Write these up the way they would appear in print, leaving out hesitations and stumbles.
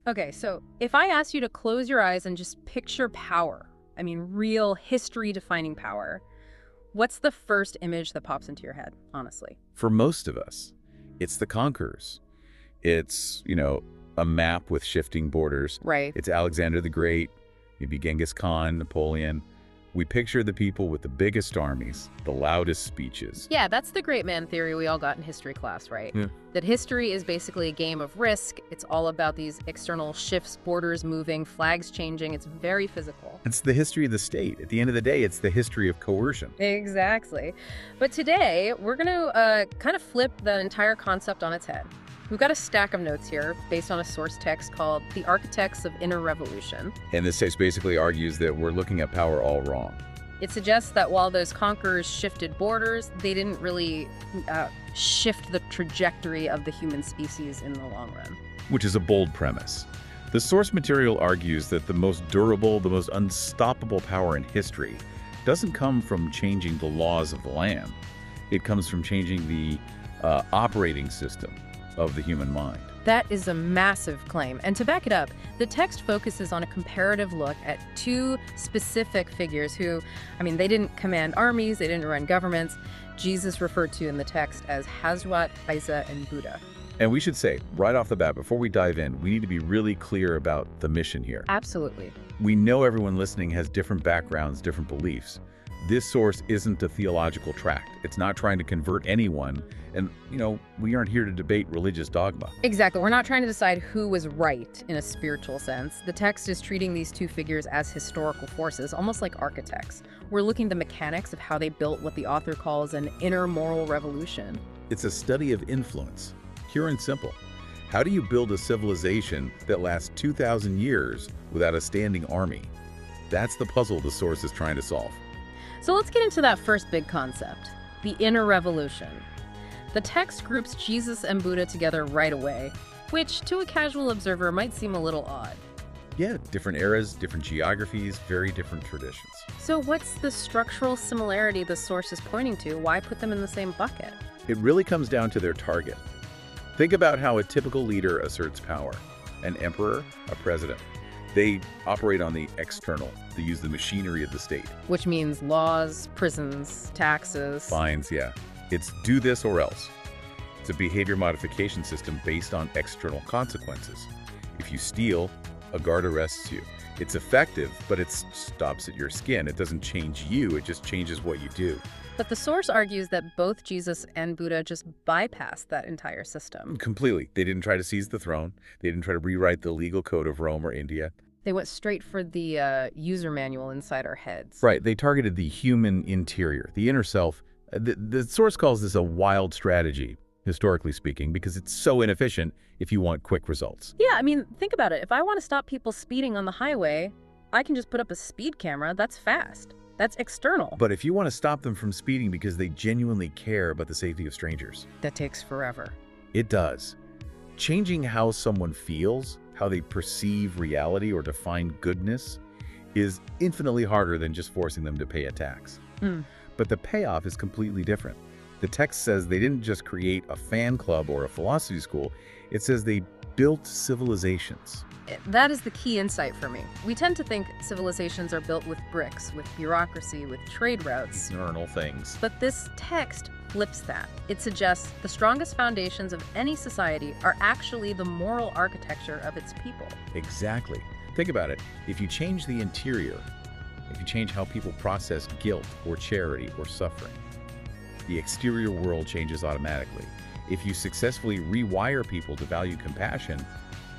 Okay, so if I asked you to close your eyes and just picture power, I mean real history-defining power, what's the first image that pops into your head, honestly? For most of us, it's the conquerors. It's, a map with shifting borders. Right. It's Alexander the Great, maybe Genghis Khan, Napoleon. We picture the people with the biggest armies, the loudest speeches. Yeah, that's the great man theory we all got in history class, right? Yeah. That history is basically a game of risk. It's all about these external shifts, borders moving, flags changing. It's very physical. It's the history of the state. At the end of the day, it's the history of coercion. Exactly. But today, we're going to kind of flip the entire concept on its head. We've got a stack of notes here based on a source text called The Architects of Inner Revolution. And this text basically argues that we're looking at power all wrong. It suggests that while those conquerors shifted borders, they didn't really shift the trajectory of the human species in the long run. Which is a bold premise. The source material argues that the most durable, the most unstoppable power in history doesn't come from changing the laws of the land. It comes from changing the operating system of the human mind. That is a massive claim. And to back it up, the text focuses on a comparative look at two specific figures who, they didn't command armies, they didn't run governments. Jesus referred to in the text as Hazrat, Isa, and Buddha. And we should say, right off the bat, before we dive in, we need to be really clear about the mission here. Absolutely. We know everyone listening has different backgrounds, different beliefs. This source isn't a theological tract. It's not trying to convert anyone. And, we aren't here to debate religious dogma. Exactly. We're not trying to decide who was right in a spiritual sense. The text is treating these two figures as historical forces, almost like architects. We're looking at the mechanics of how they built what the author calls an inner moral revolution. It's a study of influence, pure and simple. How do you build a civilization that lasts 2,000 years without a standing army? That's the puzzle the source is trying to solve. So let's get into that first big concept, the inner revolution. The text groups Jesus and Buddha together right away, which to a casual observer might seem a little odd. Yeah, different eras, different geographies, very different traditions. So what's the structural similarity the source is pointing to? Why put them in the same bucket? It really comes down to their target. Think about how a typical leader asserts power. An emperor, a president. They operate on the external. They use the machinery of the state. Which means laws, prisons, taxes. Fines, yeah. It's do this or else. It's a behavior modification system based on external consequences. If you steal, a guard arrests you. It's effective, but it stops at your skin. It doesn't change you, it just changes what you do. But the source argues that both Jesus and Buddha just bypassed that entire system. Completely. They didn't try to seize the throne. They didn't try to rewrite the legal code of Rome or India. They went straight for the user manual inside our heads. Right. They targeted the human interior, the inner self. The source calls this a wild strategy, historically speaking, because it's so inefficient if you want quick results. Yeah, think about it. If I want to stop people speeding on the highway, I can just put up a speed camera. That's fast. That's external. But if you want to stop them from speeding because they genuinely care about the safety of strangers, that takes forever. It does. Changing how someone feels, how they perceive reality or define goodness, is infinitely harder than just forcing them to pay a tax. But the payoff is completely different. The text says they didn't just create a fan club or a philosophy school. It says they built civilizations. That is the key insight for me. We tend to think civilizations are built with bricks, with bureaucracy, with trade routes. External things. But this text flips that. It suggests the strongest foundations of any society are actually the moral architecture of its people. Exactly. Think about it. If you change the interior, if you change how people process guilt or charity or suffering, the exterior world changes automatically. If you successfully rewire people to value compassion,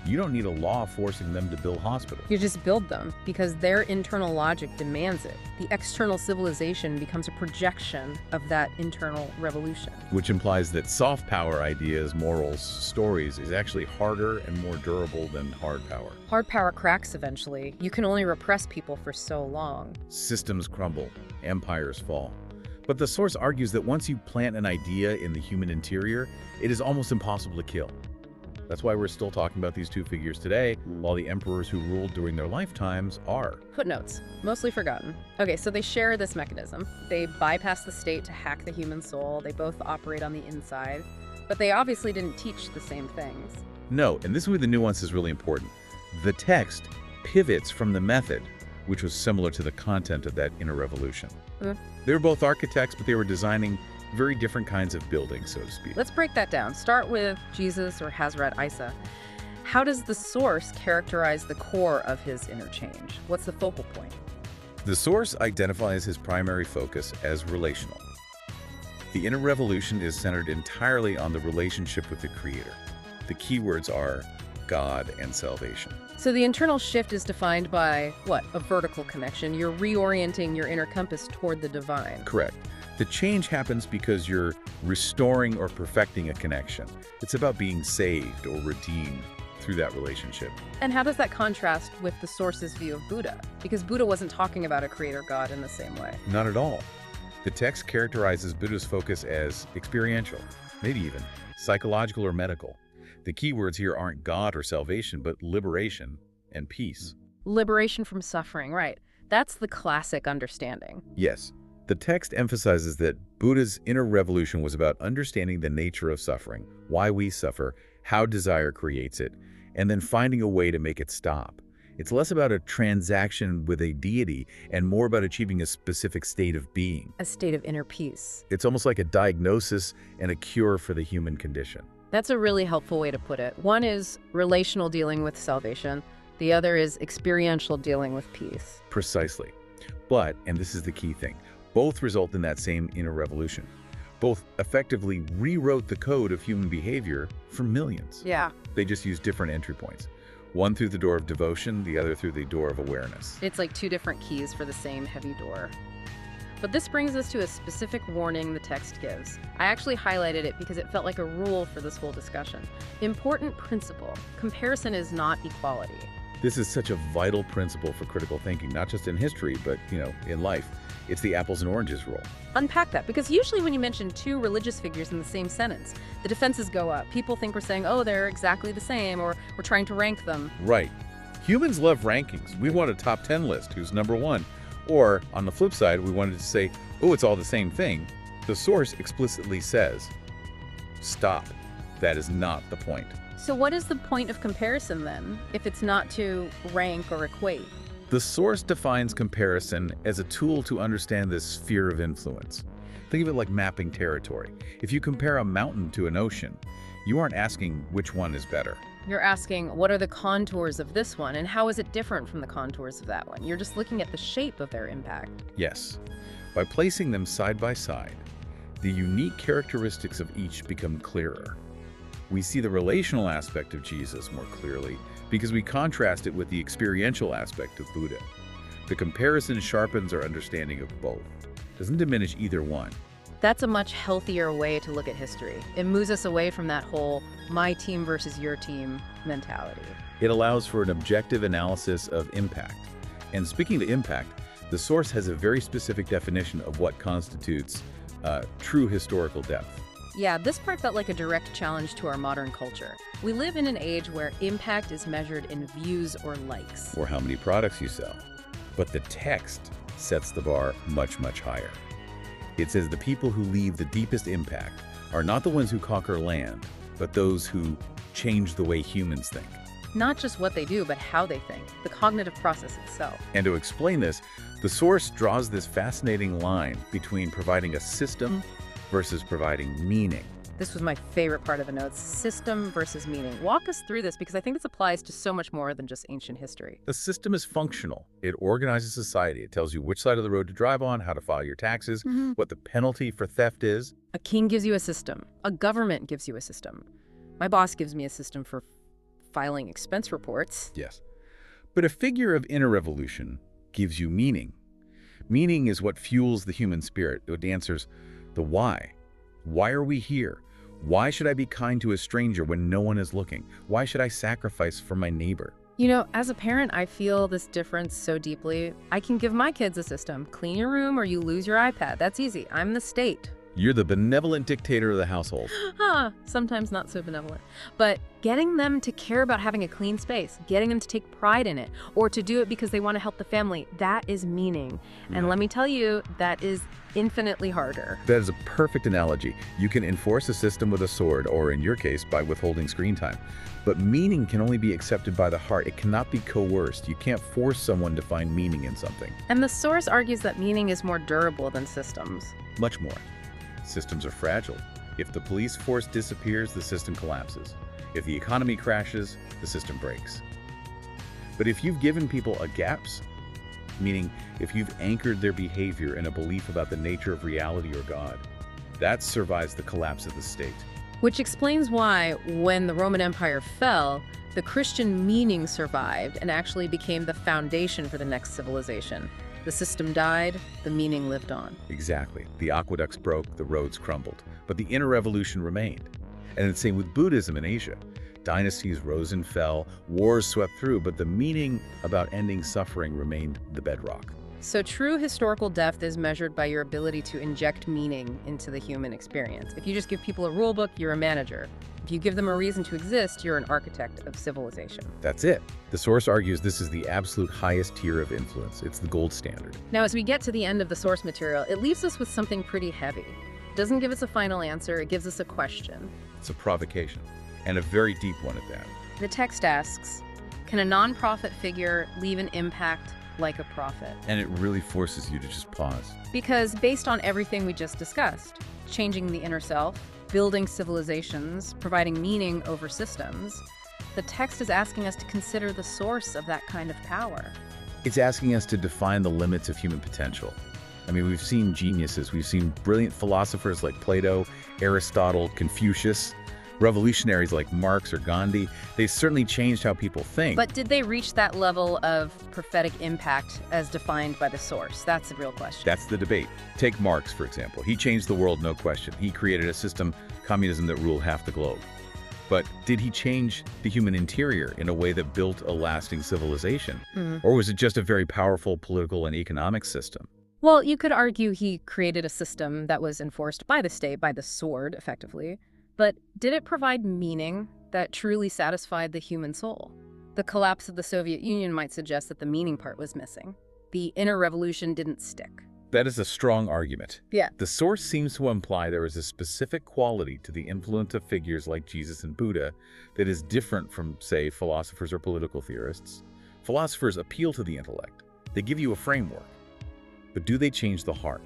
you don't need a law forcing them to build hospitals. You just build them because their internal logic demands it. The external civilization becomes a projection of that internal revolution. Which implies that soft power ideas, morals, stories is actually harder and more durable than hard power. Hard power cracks eventually. You can only repress people for so long. Systems crumble, empires fall. But the source argues that once you plant an idea in the human interior, it is almost impossible to kill. That's why we're still talking about these two figures today, while the emperors who ruled during their lifetimes are. Footnotes, mostly forgotten. Okay, so they share this mechanism. They bypass the state to hack the human soul. They both operate on the inside, but they obviously didn't teach the same things. No, and this is where the nuance is really important. The text pivots from the method, which was similar to the content of that inner revolution. They were both architects, but they were designing very different kinds of buildings, so to speak. Let's break that down. Start with Jesus or Hazrat Isa. How does the source characterize the core of his interchange? What's the focal point? The source identifies his primary focus as relational. The inner revolution is centered entirely on the relationship with the Creator. The keywords are God and salvation. So the internal shift is defined by, what, a vertical connection. You're reorienting your inner compass toward the divine. Correct. The change happens because you're restoring or perfecting a connection. It's about being saved or redeemed through that relationship. And how does that contrast with the source's view of Buddha? Because Buddha wasn't talking about a creator God in the same way. Not at all. The text characterizes Buddha's focus as experiential, maybe even psychological or medical. The key words here aren't God or salvation, but liberation and peace. Liberation from suffering, right. That's the classic understanding. Yes. The text emphasizes that Buddha's inner revolution was about understanding the nature of suffering, why we suffer, how desire creates it, and then finding a way to make it stop. It's less about a transaction with a deity and more about achieving a specific state of being. A state of inner peace. It's almost like a diagnosis and a cure for the human condition. That's a really helpful way to put it. One is relational dealing with salvation. The other is experiential dealing with peace. Precisely. But, and this is the key thing, both result in that same inner revolution. Both effectively rewrote the code of human behavior for millions. Yeah. They just use different entry points. One through the door of devotion, the other through the door of awareness. It's like two different keys for the same heavy door. But this brings us to a specific warning the text gives. I actually highlighted it because it felt like a rule for this whole discussion. Important principle: comparison is not equality. This is such a vital principle for critical thinking, not just in history, but, in life. It's the apples and oranges rule. Unpack that, because usually when you mention two religious figures in the same sentence, the defenses go up. People think we're saying, oh, they're exactly the same, or we're trying to rank them. Right. Humans love rankings. We want a top 10 list, who's number one. Or, on the flip side, we wanted to say, oh, it's all the same thing. The source explicitly says, stop. That is not the point. So what is the point of comparison then, if it's not to rank or equate? The source defines comparison as a tool to understand this sphere of influence. Think of it like mapping territory. If you compare a mountain to an ocean, you aren't asking which one is better. You're asking, what are the contours of this one, and how is it different from the contours of that one? You're just looking at the shape of their impact. Yes. By placing them side by side, the unique characteristics of each become clearer. We see the relational aspect of Jesus more clearly because we contrast it with the experiential aspect of Buddha. The comparison sharpens our understanding of both. It doesn't diminish either one. That's a much healthier way to look at history. It moves us away from that whole my team versus your team mentality. It allows for an objective analysis of impact. And speaking of impact, the source has a very specific definition of what constitutes true historical depth. Yeah, this part felt like a direct challenge to our modern culture. We live in an age where impact is measured in views or likes. Or how many products you sell. But the text sets the bar much, much higher. It says the people who leave the deepest impact are not the ones who conquer land, but those who change the way humans think. Not just what they do, but how they think, the cognitive process itself. And to explain this, the source draws this fascinating line between providing a system versus providing meaning. This was my favorite part of the notes, system versus meaning. Walk us through this, because I think this applies to so much more than just ancient history. The system is functional. It organizes society. It tells you which side of the road to drive on, how to file your taxes, what the penalty for theft is. A king gives you a system. A government gives you a system. My boss gives me a system for filing expense reports. Yes. But a figure of inner revolution gives you meaning. Meaning is what fuels the human spirit. It answers the why. Why are we here? Why should I be kind to a stranger when no one is looking? Why should I sacrifice for my neighbor? You know, as a parent, I feel this difference so deeply. I can give my kids a system. Clean your room or you lose your iPad. That's easy. I'm the state. You're the benevolent dictator of the household. Sometimes not so benevolent. But getting them to care about having a clean space, getting them to take pride in it, or to do it because they want to help the family, that is meaning. And let me tell you, that is infinitely harder. That is a perfect analogy. You can enforce a system with a sword, or in your case, by withholding screen time. But meaning can only be accepted by the heart. It cannot be coerced. You can't force someone to find meaning in something. And the source argues that meaning is more durable than systems. Much more. Systems are fragile. If the police force disappears, the system collapses. If the economy crashes, the system breaks. But if you've given people a gaps, meaning if you've anchored their behavior in a belief about the nature of reality or God, that survives the collapse of the state. Which explains why, when the Roman Empire fell, the Christian meaning survived and actually became the foundation for the next civilization. The system died, the meaning lived on. Exactly. The aqueducts broke, the roads crumbled, but the inner revolution remained. And the same with Buddhism in Asia. Dynasties rose and fell, wars swept through, but the meaning about ending suffering remained the bedrock. So true historical depth is measured by your ability to inject meaning into the human experience. If you just give people a rule book, you're a manager. If you give them a reason to exist, you're an architect of civilization. That's it. The source argues this is the absolute highest tier of influence. It's the gold standard. Now, as we get to the end of the source material, it leaves us with something pretty heavy. It doesn't give us a final answer, it gives us a question. It's a provocation, and a very deep one at that. The text asks, can a non-profit figure leave an impact like a prophet? And it really forces you to just pause. Because based on everything we just discussed, changing the inner self, building civilizations, providing meaning over systems, the text is asking us to consider the source of that kind of power. It's asking us to define the limits of human potential. I mean, we've seen geniuses, we've seen brilliant philosophers like Plato, Aristotle, Confucius, revolutionaries like Marx or Gandhi. They certainly changed how people think. But did they reach that level of prophetic impact as defined by the source? That's the real question. That's the debate. Take Marx, for example. He changed the world, no question. He created a system, communism, that ruled half the globe. But did he change the human interior in a way that built a lasting civilization? Or was it just a very powerful political and economic system? Well, you could argue he created a system that was enforced by the state, by the sword, effectively. But did it provide meaning that truly satisfied the human soul? The collapse of the Soviet Union might suggest that the meaning part was missing. The inner revolution didn't stick. That is a strong argument. Yeah. The source seems to imply there is a specific quality to the influence of figures like Jesus and Buddha that is different from, say, philosophers or political theorists. Philosophers appeal to the intellect. They give you a framework. But do they change the heart?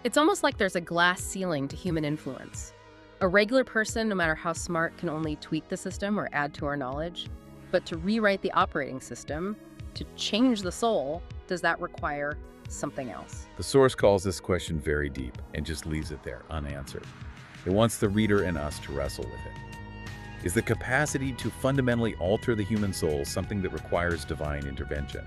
It's almost like there's a glass ceiling to human influence. A regular person, no matter how smart, can only tweak the system or add to our knowledge. But to rewrite the operating system, to change the soul, does that require something else? The source calls this question very deep and just leaves it there, unanswered. It wants the reader and us to wrestle with it. Is the capacity to fundamentally alter the human soul something that requires divine intervention?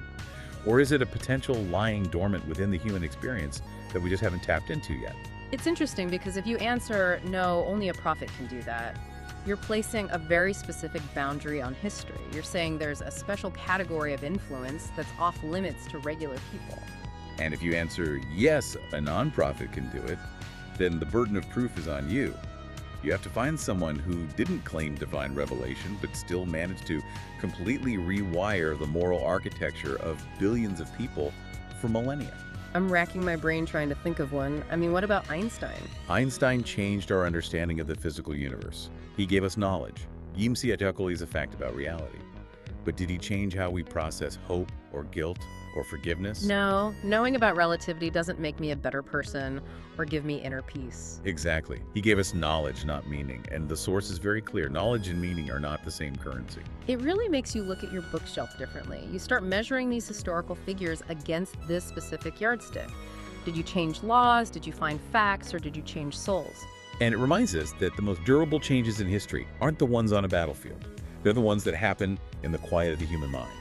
Or is it a potential lying dormant within the human experience that we just haven't tapped into yet? It's interesting because if you answer, no, only a prophet can do that, you're placing a very specific boundary on history. You're saying there's a special category of influence that's off limits to regular people. And if you answer, yes, a non-prophet can do it, then the burden of proof is on you. You have to find someone who didn't claim divine revelation, but still managed to completely rewire the moral architecture of billions of people for millennia. I'm racking my brain trying to think of one. I mean, what about Einstein? Einstein changed our understanding of the physical universe. He gave us knowledge. Yimsiatakoli is a fact about reality. But did he change how we process hope or guilt or forgiveness? No, knowing about relativity doesn't make me a better person or give me inner peace. Exactly. He gave us knowledge, not meaning. And the source is very clear. Knowledge and meaning are not the same currency. It really makes you look at your bookshelf differently. You start measuring these historical figures against this specific yardstick. Did you change laws? Did you find facts? Or did you change souls? And it reminds us that the most durable changes in history aren't the ones on a battlefield. They're the ones that happen in the quiet of the human mind.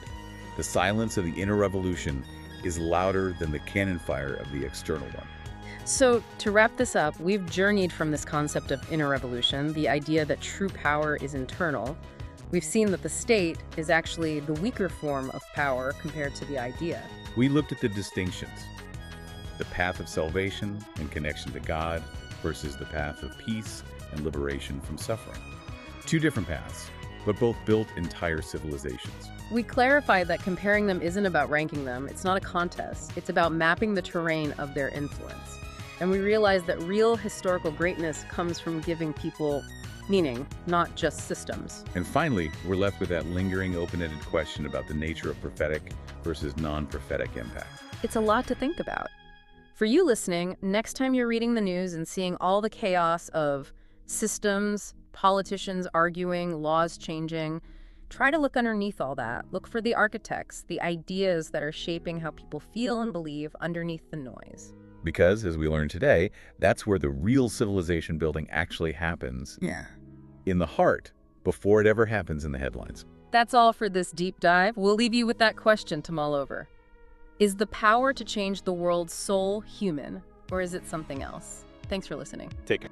The silence of the inner revolution is louder than the cannon fire of the external one. So, to wrap this up, we've journeyed from this concept of inner revolution, the idea that true power is internal. We've seen that the state is actually the weaker form of power compared to the idea. We looked at the distinctions, the path of salvation and connection to God, versus the path of peace and liberation from suffering. Two different paths, but both built entire civilizations. We clarified that comparing them isn't about ranking them. It's not a contest. It's about mapping the terrain of their influence. And we realized that real historical greatness comes from giving people meaning, not just systems. And finally, we're left with that lingering open-ended question about the nature of prophetic versus non-prophetic impact. It's a lot to think about. For you listening, next time you're reading the news and seeing all the chaos of systems, politicians arguing, laws changing, try to look underneath all that. Look for the architects, the ideas that are shaping how people feel and believe underneath the noise. Because, as we learned today, that's where the real civilization building actually happens. Yeah. In the heart, before it ever happens in the headlines. That's all for this deep dive. We'll leave you with that question to mull over. Is the power to change the world's soul human, or is it something else? Thanks for listening. Take care.